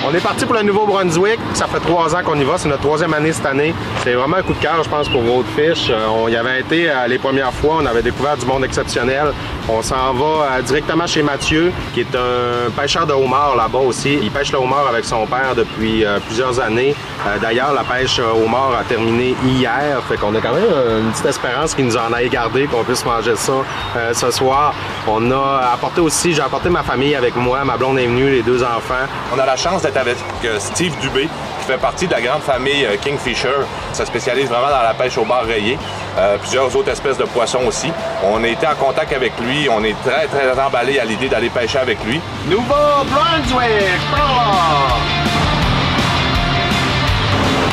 On est parti pour le Nouveau-Brunswick. Ça fait 3 ans qu'on y va. C'est notre 3e année cette année. C'est vraiment un coup de cœur, je pense, pour Roadfish. On y avait été les premières fois. On avait découvert du monde exceptionnel. On s'en va directement chez Mathieu, qui est un pêcheur de homard là-bas aussi. Il pêche le homard avec son père depuis plusieurs années. D'ailleurs, la pêche homard a terminé hier. Fait qu'on a quand même une petite espérance qu'il nous en ait gardé, qu'on puisse manger ça ce soir. On a apporté aussi, j'ai apporté ma famille avec moi. Ma blonde est venue, les 2 enfants. On a la chance d'être avec Steve Dubé, qui fait partie de la grande famille Kingfisher. Ça spécialise vraiment dans la pêche au bar rayé. Plusieurs autres espèces de poissons aussi. On a été en contact avec lui. On est très, très emballé à l'idée d'aller pêcher avec lui. Nouveau-Brunswick!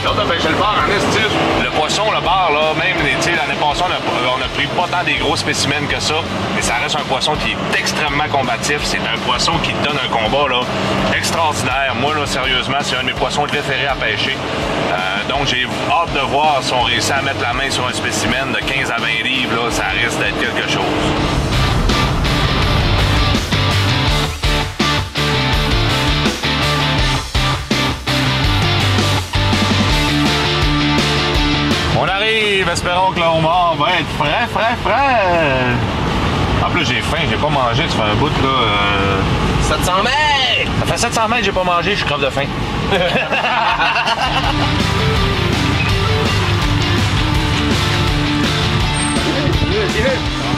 On a pêché le bar en estime. Le poisson, le bar, là, même l'année passée, on a pris pas tant des gros spécimens que ça, mais ça reste un poisson qui est extrêmement combatif. C'est un poisson qui te donne un combat là, extraordinaire. Moi, là, sérieusement, c'est un de mes poissons préférés à pêcher. Donc, j'ai hâte de voir si on réussit à mettre la main sur un spécimen de 15 à 20 livres. Là, ça risque d'être quelque chose. On arrive, espérons que le homard va être frais. En plus, j'ai faim, j'ai pas mangé, ça fait un bout là. 700 mètres! Ça fait 700 mètres que j'ai pas mangé, je suis creve de faim.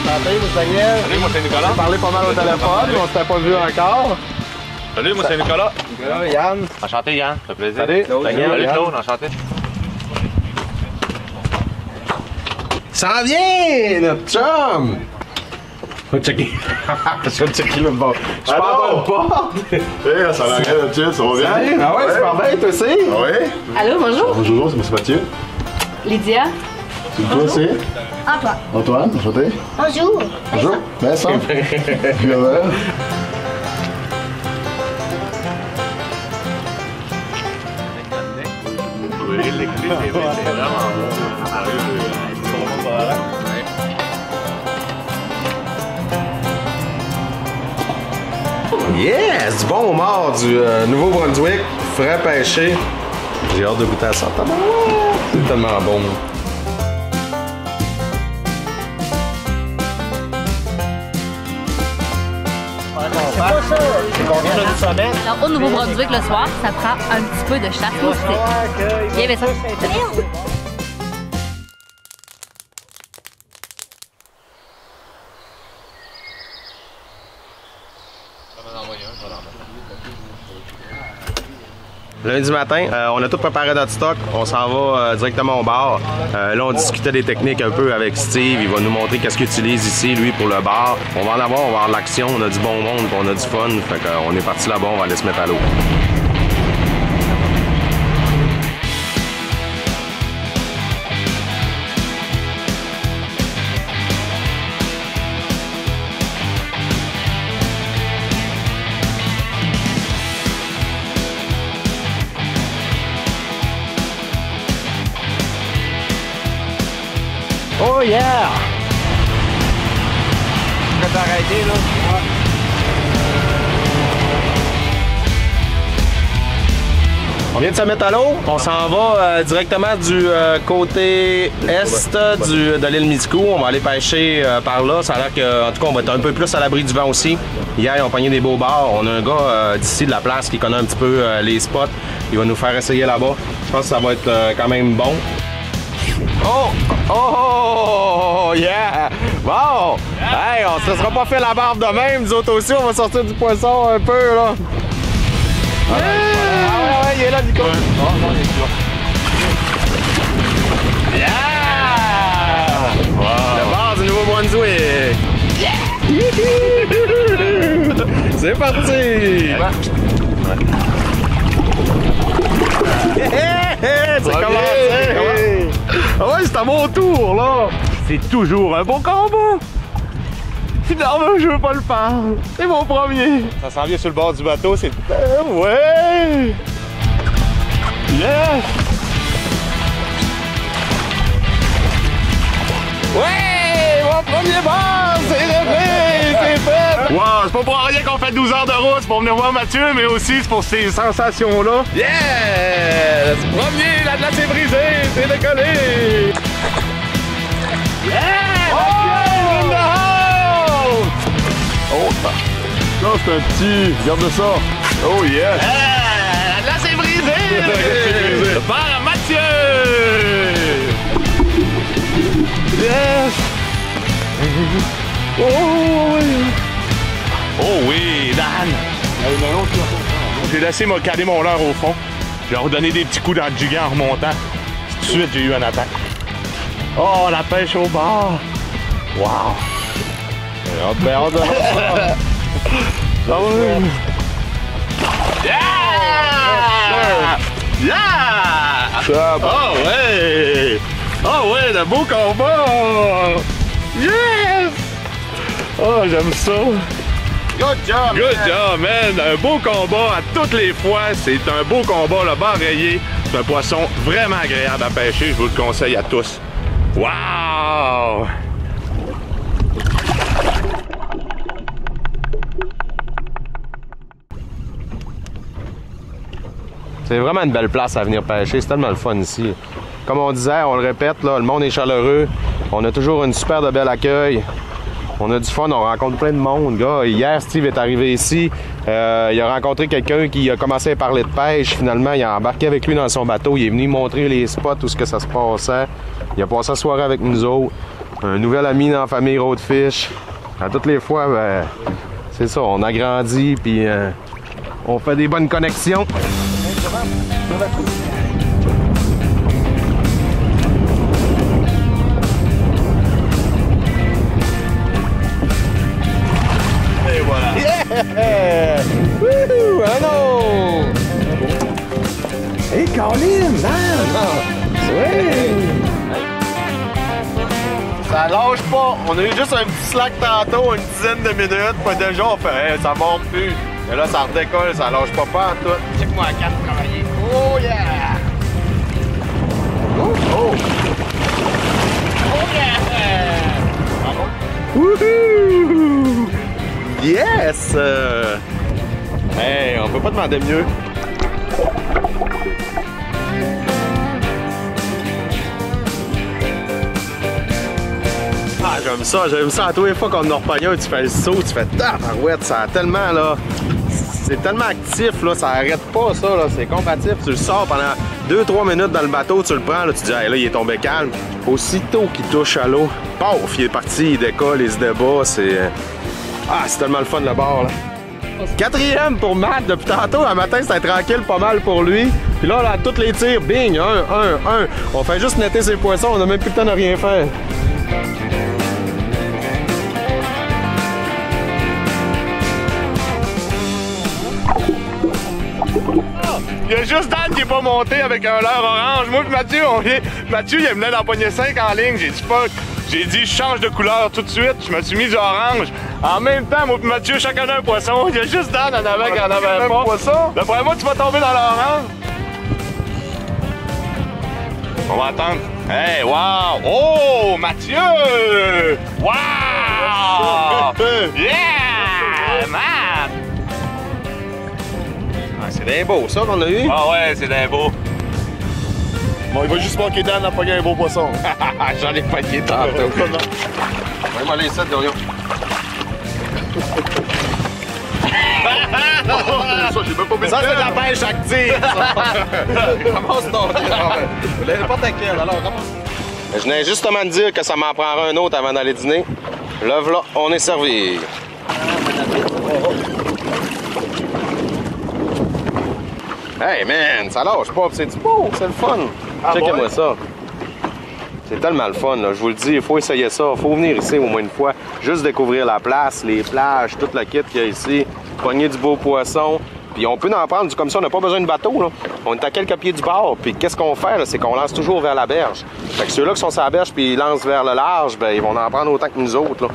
Salut, Monseigneur. Salut, moi c'est Nicolas. On s'est parlé pas mal au téléphone, on s'était pas vu encore. Salut, moi c'est Nicolas. Nicolas, Yann. Enchanté, Yann, ça fait plaisir. Salut. Salut, Claude, enchanté. Ça vient, notre chum! Faut checker. Je vais checker le bord. Je parle pas. Eh, ça va rien, Mathieu, ça va bien? Ah ouais, super bien, toi aussi? Ah ouais? Allô, bonjour. Bonjour, c'est M. Mathieu. Lydia. C'est toi aussi? Antoine. Antoine, enchanté. Bonjour. Bonjour. Vincent. Gilbert. Yes! Du bon homard du Nouveau-Brunswick, frais pêché. J'ai hâte de goûter à ça. C'est tellement bon. Alors, au Nouveau-Brunswick, le soir, ça prend un petit peu de chasse moustique. Il y avait ça. Lundi matin, on a tout préparé notre stock. On s'en va directement au bar. Là, on discutait des techniques un peu avec Steve. Il va nous montrer qu'est-ce qu'il utilise ici, lui, pour le bar. On va en avoir, on va avoir de l'action. On a du bon monde, on a du fun. Fait qu'on est parti là-bas, on va aller se mettre à l'eau. Oh yeah! Je vais t'arrêter là. Ouais. On vient de se mettre à l'eau. On s'en va directement du côté est de l'île Miticou. On va aller pêcher par là. Ça a l'air qu'en tout cas, on va être un peu plus à l'abri du vent aussi. Hier, ils ont pogné des beaux bars. On a un gars d'ici de la place qui connaît un petit peu les spots. Il va nous faire essayer là-bas. Je pense que ça va être quand même bon. Oh! Oh! Yeah! Bon! Hey, on se sera pas fait la barbe de même. Nous autres aussi, on va sortir du poisson un peu, là. Ah ouais, il est là, Nico. Oh, non, il est là. Yeah! Wow. Le bar du Nouveau-Brunswick. Yeah! C'est parti! C'est commencé! Ah ouais, c'est à mon tour, là! C'est toujours un bon combat! Finalement, je veux pas le faire! C'est mon premier! Ça s'en vient sur le bord du bateau, c'est... ouais! Yes! Ouais! Premier bar! C'est réglé! C'est fait! Wow, c'est pas pour rien qu'on fait 12 heures de route, c'est pour venir voir Mathieu, mais aussi c'est pour ces sensations-là. Yes! Premier, la glace est brisée! C'est décollé! Yeah! Oh! In the house! Oh, ça, c'est un petit. Regarde ça. Oh, yes. La glace est brisée! Le bar à Mathieu! Yes! Oh oui! Oh oui, Dan! J'ai laissé me caler mon leurre au fond. J'ai redonné des petits coups dans le jiguet en remontant. Tout de suite, j'ai eu un attaque. Oh, la pêche au bar! Wow! Ben, on doit... Ah oui! Yeah! Yeah! Ça, Oh ouais! Oh ouais, de beau combat! Yes! Oh, j'aime ça! Good job! Good job, man! Un beau combat à toutes les fois. C'est un beau combat, le bar rayé. C'est un poisson vraiment agréable à pêcher. Je vous le conseille à tous. Wow! C'est vraiment une belle place à venir pêcher. C'est tellement le fun ici. Comme on disait, on le répète, là, le monde est chaleureux. On a toujours une super de bel accueil. On a du fun, on rencontre plein de monde. Gars, hier, Steve est arrivé ici. Il a rencontré quelqu'un qui a commencé à parler de pêche. Finalement, il a embarqué avec lui dans son bateau. Il est venu montrer les spots où ça se passait. Il a passé la soirée avec nous autres. Un nouvel ami dans la famille Roadfish. À toutes les fois, ben, c'est ça, on agrandit puis on fait des bonnes connexions. Et voilà! Yeah! Wouhou! Un autre! Hey, Colin! Oui! Ça lâche pas! On a eu juste un petit slack tantôt, une dizaine de minutes, puis déjà on fait hey, ça monte plus. Et là, ça redécolle, ça lâche pas en tout. Check-moi à 4 travailler. Oh yeah! Oh! Oh! Oh yeah! Wouhou! Yes! Hey, on peut pas demander mieux. Ah, j'aime ça. À tous les fois qu'on en repagne un, tu fais le saut, tu fais tabarouette, ça a tellement, là... C'est tellement actif, là, ça arrête pas, ça, là, c'est combatif. Tu le sors pendant 2-3 minutes dans le bateau, tu le prends, là, tu dis, hey, là, il est tombé calme. Aussitôt qu'il touche à l'eau, paf, il est parti, il décolle, il se débat, c'est... Ah, c'est tellement le fun, le bord, là. 4e pour Matt, depuis tantôt, un matin, c'était tranquille, pas mal pour lui. Puis là, tous les tirs, bing, 1. On fait juste netter ses poissons, on a même plus le temps de rien faire. Il y a juste Dan qui est pas monté avec un leurre orange. Moi et Mathieu, on vient. Mathieu, il venait d'en pogner 5 en ligne. J'ai dit fuck. J'ai dit je change de couleur tout de suite. Je me suis mis du orange. En même temps, moi et Mathieu, chacun a un poisson. Il y a juste Dan en avant qui en avait pas. Poisson? D'après moi, tu vas tomber dans l'orange. On va attendre. Hey, wow! Oh, Mathieu! Wow! Yeah! Man! C'est bien beau, ça, qu'on a eu. Ah ouais, c'est bien beau. Bon, il va juste manquer Dan à pogner un beau poisson. J'en ai pogné tantôt. Ouais, moi, les 7, Dorion. Ça, j'ai même pas mis Ça, c'est de la pêche active, ça. Commence ton n'importe quel, alors, commence. Je venais justement de dire que ça m'en prendra un autre avant d'aller dîner. Là, voilà, on est servi. Hey, man, ça lâche pas, c'est du beau, c'est le fun. Checkez-moi ça. C'est tellement le fun, là. Je vous le dis, il faut essayer ça. Il faut venir ici au moins une fois. Juste découvrir la place, les plages, tout le kit qu'il y a ici. Pogner du beau poisson. Puis on peut en prendre comme ça, on n'a pas besoin de bateau, là. On est à quelques pieds du bord. Puis qu'est-ce qu'on fait, là? C'est qu'on lance toujours vers la berge. Fait que ceux-là qui sont sur la berge puis ils lancent vers le large, ben ils vont en prendre autant que nous autres, là.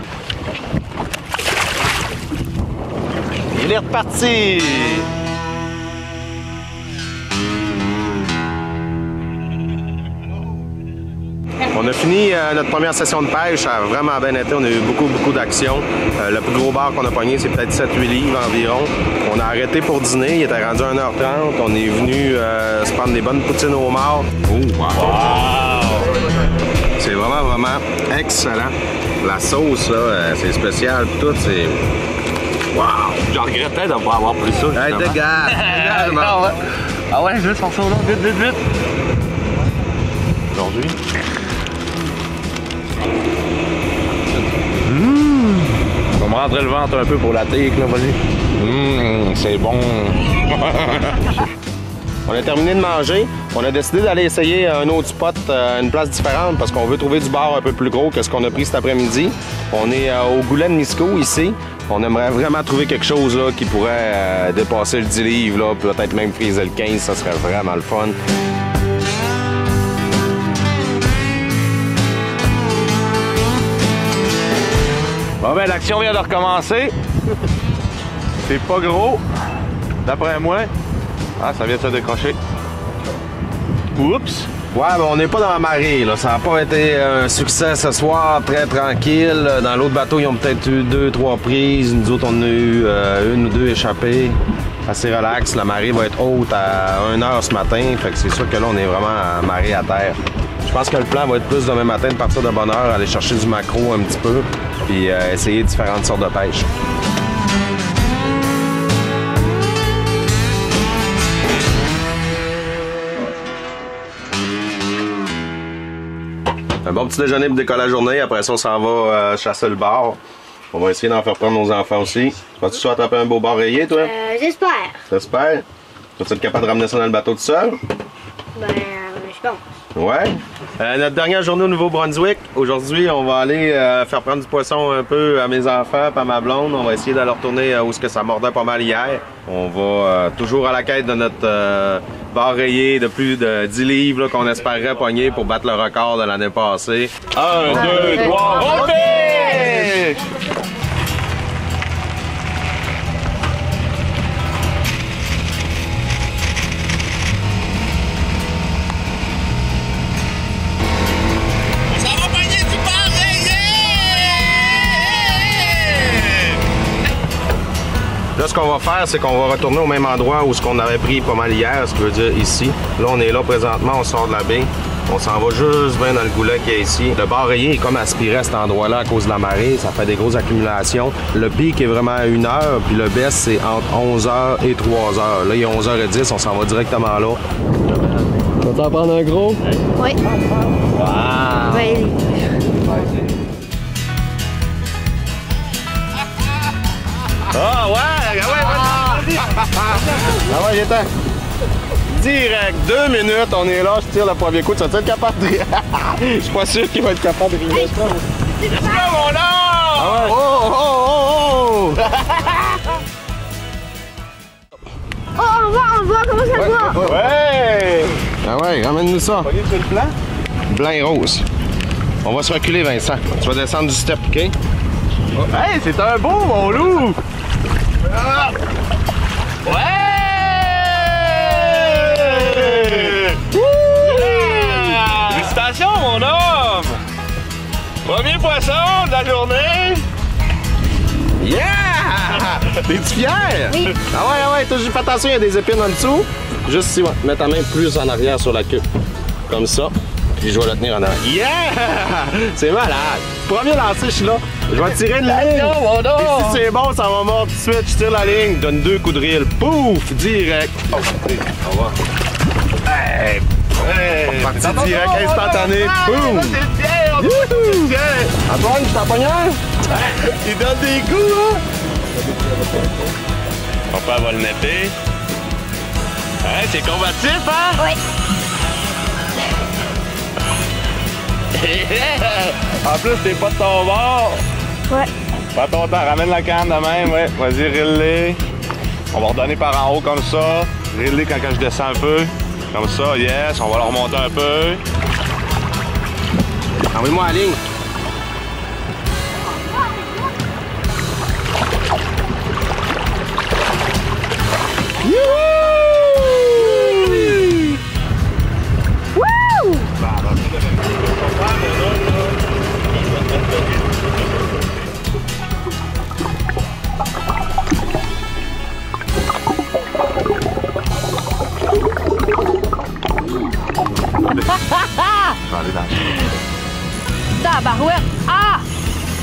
Il est reparti! On On a fini notre première session de pêche, ça a vraiment bien été, on a eu beaucoup d'action. Le plus gros bar qu'on a pogné, c'est peut-être 7-8 livres environ. On a arrêté pour dîner, il était rendu 1h30, on est venu se prendre des bonnes poutines au mort. Oh, wow! C'est vraiment excellent. La sauce, là, c'est spécial, tout, c'est... Wow! Je regrettais de ne pas avoir pris ça. Hey, dégage! Ah ouais, je vais faire ça là, vite! Aujourd'hui. On va me rentrer le ventre un peu pour la teque, là, vas-y. C'est bon. On a terminé de manger. On a décidé d'aller essayer un autre spot, une place différente, parce qu'on veut trouver du bar un peu plus gros que ce qu'on a pris cet après-midi. On est au Goulet de Miscou, ici. On aimerait vraiment trouver quelque chose là, qui pourrait dépasser le 10 livres, là, peut-être même friser le 15, ça serait vraiment le fun. Bon ben, l'action vient de recommencer. C'est pas gros, d'après moi. Ah, ça vient de se décrocher. Oups! Ouais, ben on n'est pas dans la marée, là. Ça n'a pas été un succès ce soir, très tranquille. Dans l'autre bateau, ils ont peut-être eu 2-3 prises. Nous autres, on en a eu 1 ou 2 échappées. Assez relax. La marée va être haute à 1h ce matin. Fait que c'est sûr que là, on est vraiment à marée à terre. Je pense que le plan va être plus demain matin de partir de bonne heure, aller chercher du maquereau un petit peu, puis essayer différentes sortes de pêche. Un bon petit déjeuner pour décoller la journée. Après ça, on s'en va chasser le bar. On va essayer d'en faire prendre nos enfants aussi. Vas-tu soit attraper un beau bar rayé, toi? J'espère. J'espère. Vas-tu être capable de ramener ça dans le bateau tout seul? Ben, je pense. Ouais. Notre dernière journée au Nouveau-Brunswick. Aujourd'hui, on va aller faire prendre du poisson un peu à mes enfants et à ma blonde. On va essayer d'aller retourner où ça mordait pas mal hier. On va toujours à la quête de notre bar rayé de plus de 10 livres qu'on espérerait pogner pour battre le record de l'année passée. 1, 2, 3, on pêche! Là, ce qu'on va faire, c'est qu'on va retourner au même endroit où ce qu'on avait pris pas mal hier, ce qui veut dire ici. Là, on est là présentement, on sort de la baie. On s'en va juste bien dans le goulet qu'il y a ici. Le bar rayé est comme aspiré à cet endroit-là à cause de la marée. Ça fait des grosses accumulations. Le pic est vraiment à 1h, puis le baisse, c'est entre 11h et 3h. Là, il est 11h10, on s'en va directement là. Tu vas t'en prendre un gros? Oui. Wow! Oui. Ah ouais! Vas-y! Ah ouais, viens-t'en! Direct, 2 minutes, on est là, je tire le premier coup, tu vas être capable de... Je suis pas sûr qu'il va être capable de river ça. C'est quoi mon nom? Ah ouais! Oh! Oh, on voit comment ça va! Ouais! Ah ouais, ramène-nous ça. Voyez sur le plan? Blanc et rose. On va se reculer, Vincent. Tu vas descendre du step, OK? Hey, c'est un beau, mon loup! Ah. Ouais! Yeah! Félicitations, mon homme! Premier poisson de la journée! Yeah! T'es-tu fier? Oui. Ah ouais, fais attention, il y a des épines en dessous. Juste ici, ouais. Mets ta main plus en arrière sur la queue. Comme ça. Puis je vais le tenir en arrière. Yeah! C'est malade! Premier lancer, je suis là. Je vais tirer une ligne. Et si c'est bon, ça va mordre tout de suite. Je tire la ligne, donne 2 coups de reel. Pouf! Direct. Au revoir. Hey! Parti direct, instantané. Boum! Antoine, je t'en pogne un? Il donne des coups, là! Papa va le nepper. Hey, c'est combatif, hein? Oui. En plus, t'es pas de ton bord. Ouais. Pas ton temps, ramène la canne de même, ouais. Vas-y, rille-les. On va redonner par en haut comme ça. Rille-les quand je descends un peu. Comme ça, yes. On va le remonter un peu. Envoie-moi la ligne. aller dans le Tabarouette! Ah!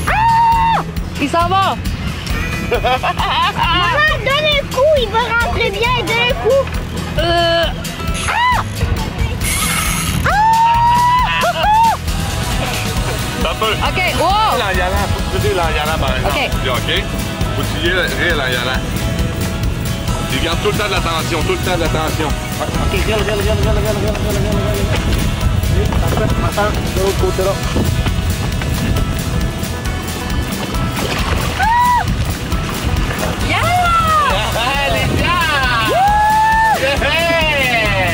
Ah! Il s'en va! Maman, donne un coup, il va rentrer bien, donne un coup. Ça peut. OK, wow! En y allant, faut que tu dises en y allant, par exemple. OK. OK? Faut que tu dises rire en y allant. Tu gardes tout le temps de l'attention, tout le temps de l'attention. Ok, regarde. Attends, de l'autre côté là.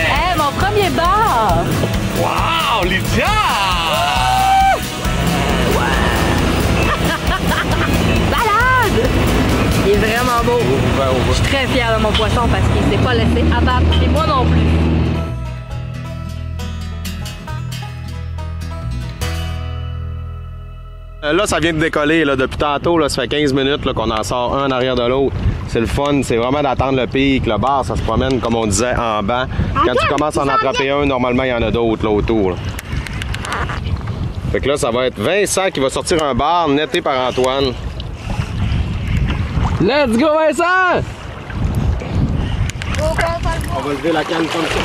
Hey, mon premier bar! Wow, Lydia! Malade! Il est vraiment beau. Je suis très fière de mon poisson parce qu'il s'est pas laissé abattre. Et moi non plus. Là, ça vient de décoller là, depuis tantôt. Là, ça fait 15 minutes là, qu'on en sort un en arrière de l'autre. C'est le fun, c'est vraiment d'attendre le pic. Le bar, ça se promène, comme on disait, en banc. Quand tu commences à en attraper un, normalement, il y en a d'autres là, autour. Là. Fait que là, ça va être Vincent qui va sortir un bar netté par Antoine. Let's go, Vincent! On va lever la canne comme ça.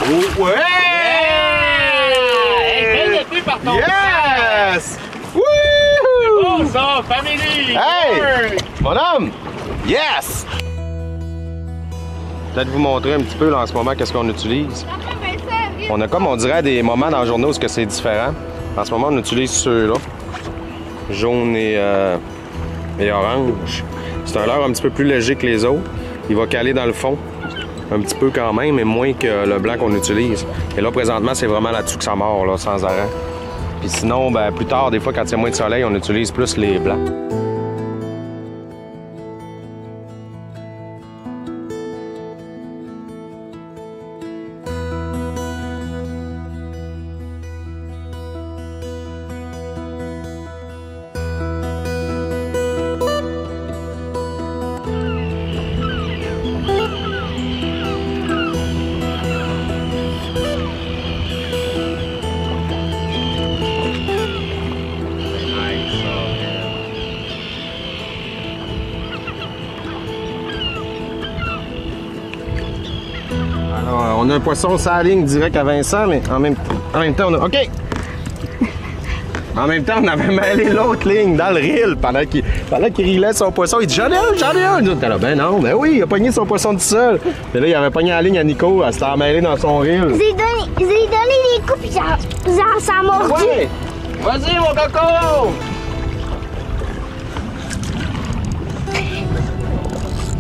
Ouh! Ouais! Hey, belle par ton Yes! Wouhou! Oh, ça, family! Hey! Mon homme! Yes! Peut-être vous montrer un petit peu là, en ce moment qu'est-ce qu'on utilise. On a comme on dirait des moments dans le journée où c'est différent. En ce moment, on utilise ceux-là. Jaune et orange. C'est un leurre un petit peu plus léger que les autres. Il va caler dans le fond. Un petit peu quand même, mais moins que le blanc qu'on utilise. Et là, présentement, c'est vraiment là-dessus que ça mord, là, sans arrêt. Puis sinon, ben, plus tard, des fois, quand il y a moins de soleil, on utilise plus les blancs. Alors, on a un poisson sur la ligne direct à Vincent, mais en même temps, on a... OK! En même temps, on avait mêlé l'autre ligne dans le reel pendant qu'il rilait son poisson. Il dit « J'en ai un! » Nous, on était là, ben non, ben oui, il a pogné son poisson tout seul. Mais là, il avait pogné la ligne à Nico, elle s'était emmêlée dans son reel. J'ai donné des coups, puis ça a mordu. Ouais! Vas-y, mon coco!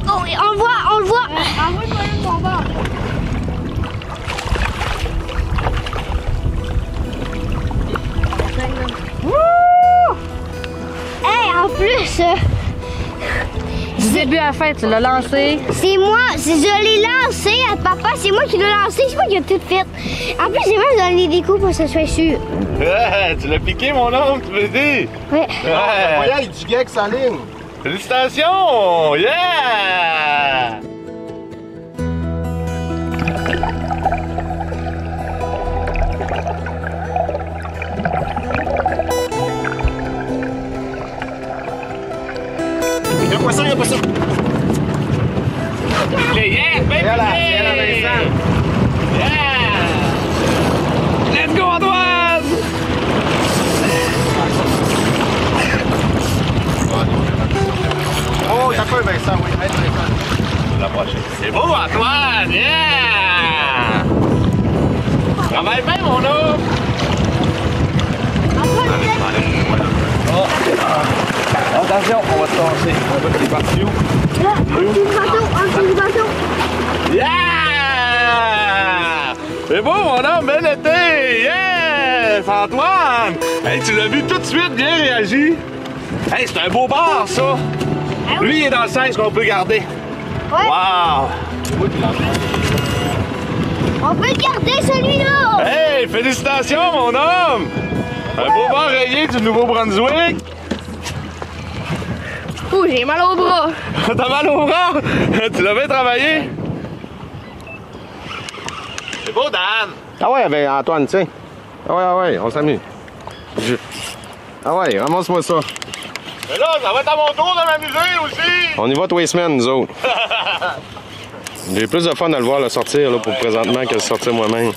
Oh, on le voit. Envoie-moi ton bord. Hey, en plus, Du début à la fin, tu l'as lancé. c'est moi, je l'ai lancé à papa, c'est moi qui l'ai lancé, c'est moi qui ai tout fait. En plus, j'ai même donné des coups pour que ça soit sûr. Tu l'as piqué, mon homme, tu veux dire? Ouais. Voyons, il jiguait avec sa ligne. Félicitations! Yeah! Il y a un poisson, il y a un poisson. Yeah, baby! Voilà, c'est la Vincent. Yeah! Let's go, Antoine! Oh, t'as pas Vincent, oui. Aide Vincent. La prochaine. C'est beau, Antoine! Yeah! Travaille bien, mon homme! Attention, on va se lancer. C'est parti où? Là, en dessous du bateau. Yeah! C'est beau, mon homme, bel été! Yes! Antoine! Hey, tu l'as vu tout de suite, bien réagi. Hey, c'est un beau bar, ça! Lui, il est dans le 16 qu'on peut garder. Ouais. Wow! On peut garder celui-là. Hey, félicitations, mon homme! Un beau bar rayé du Nouveau-Brunswick! Ouh, j'ai mal au bras. T'as mal au bras? Tu l'as bien travaillé? C'est beau, Dan! Ah ouais, ben Antoine, tiens. Ah ouais, on s'amuse. Ah ouais, ramasse-moi ça. Mais là, ça va être à mon tour de m'amuser aussi! On y va tous les semaines, nous autres. J'ai plus de fun à le voir le sortir là, pour présentement que le sortir moi-même.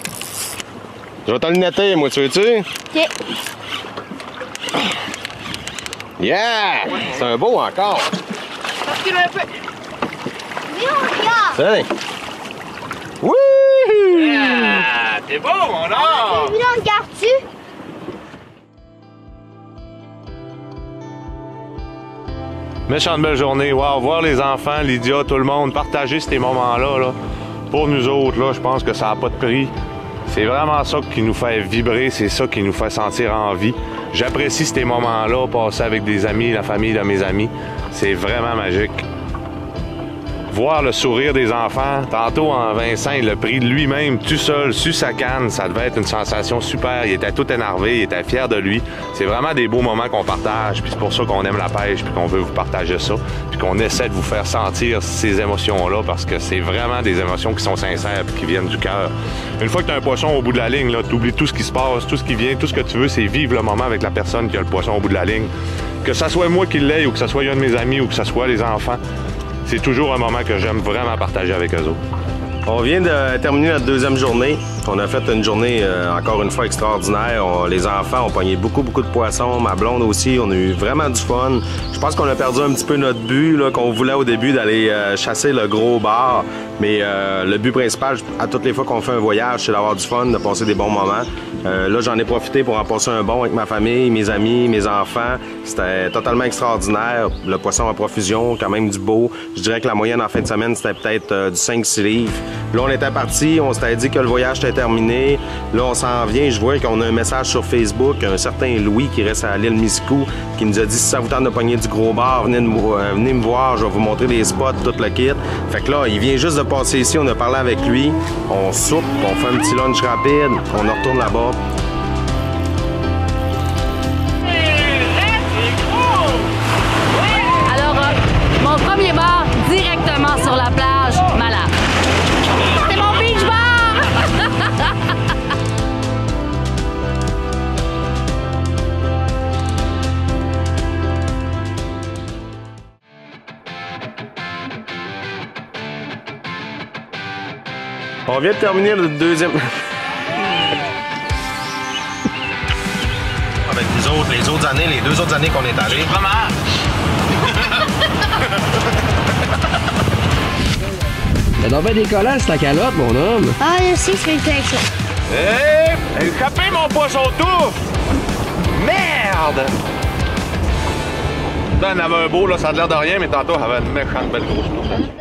Je vais t'en lunetter, moi, tu veux-tu? OK. Yeah! C'est un beau encore. Recule un peu. Viens, on regarde. Tiens. Wouhou! Ah, t'es beau, mon or! Viens, on regarde-tu? Méchante belle journée. Wow, voir les enfants, Lydia, tout le monde, partager ces moments-là, là, pour nous autres, là, je pense que ça n'a pas de prix. C'est vraiment ça qui nous fait vibrer, c'est ça qui nous fait sentir en vie. J'apprécie ces moments-là, passer avec des amis, la famille de mes amis. C'est vraiment magique. Voir le sourire des enfants, tantôt en Vincent, il l'a pris de lui-même, tout seul, sur sa canne, ça devait être une sensation super. Il était tout énervé, il était fier de lui. C'est vraiment des beaux moments qu'on partage, puis c'est pour ça qu'on aime la pêche, puis qu'on veut vous partager ça, puis qu'on essaie de vous faire sentir ces émotions-là, parce que c'est vraiment des émotions qui sont sincères, puis qui viennent du cœur. Une fois que tu as un poisson au bout de la ligne, tu oublies tout ce qui se passe, tout ce qui vient, tout ce que tu veux, c'est vivre le moment avec la personne qui a le poisson au bout de la ligne. Que ça soit moi qui l'ai, ou que ça soit un de mes amis, ou que ça soit les enfants. C'est toujours un moment que j'aime vraiment partager avec eux autres. On vient de terminer notre deuxième journée. On a fait une journée encore une fois extraordinaire. Les enfants ont pogné beaucoup de poissons. Ma blonde aussi, on a eu vraiment du fun. Je pense qu'on a perdu un petit peu notre but là, qu'on voulait au début d'aller chasser le gros bar. Mais le but principal, à toutes les fois qu'on fait un voyage, c'est d'avoir du fun, de passer des bons moments. Là, j'en ai profité pour en passer un bon avec ma famille, mes amis, mes enfants. C'était totalement extraordinaire. Le poisson à profusion, quand même du beau. Je dirais que la moyenne en fin de semaine, c'était peut-être du 5-6 livres. Là, on était parti, on s'était dit que le voyage était terminé. Là, on s'en vient. Je vois qu'on a un message sur Facebook, un certain Louis qui reste à l'île Miscou, qui nous a dit si ça vous tente de pogner du gros bar, venez me voir, je vais vous montrer les spots, tout le kit. Fait que là, il vient juste de passer ici, on a parlé avec lui, on soupe, on fait un petit lunch rapide, on retourne là-bas. Alors, mon premier bar directement sur la plage, malade. C'est mon beach bar! On vient de terminer le deuxième... Avec les autres années, les 2 autres années qu'on est allés. Vraiment? T'as donc bien des collants, c'est ta calotte, mon homme. Ah, je sais, je fais le avec ça. Hé! Échappé mon poisson touffe! Merde! Là, il y en avait un beau, là, ça a l'air de rien, mais tantôt, il avait une méchante belle grosse touffe.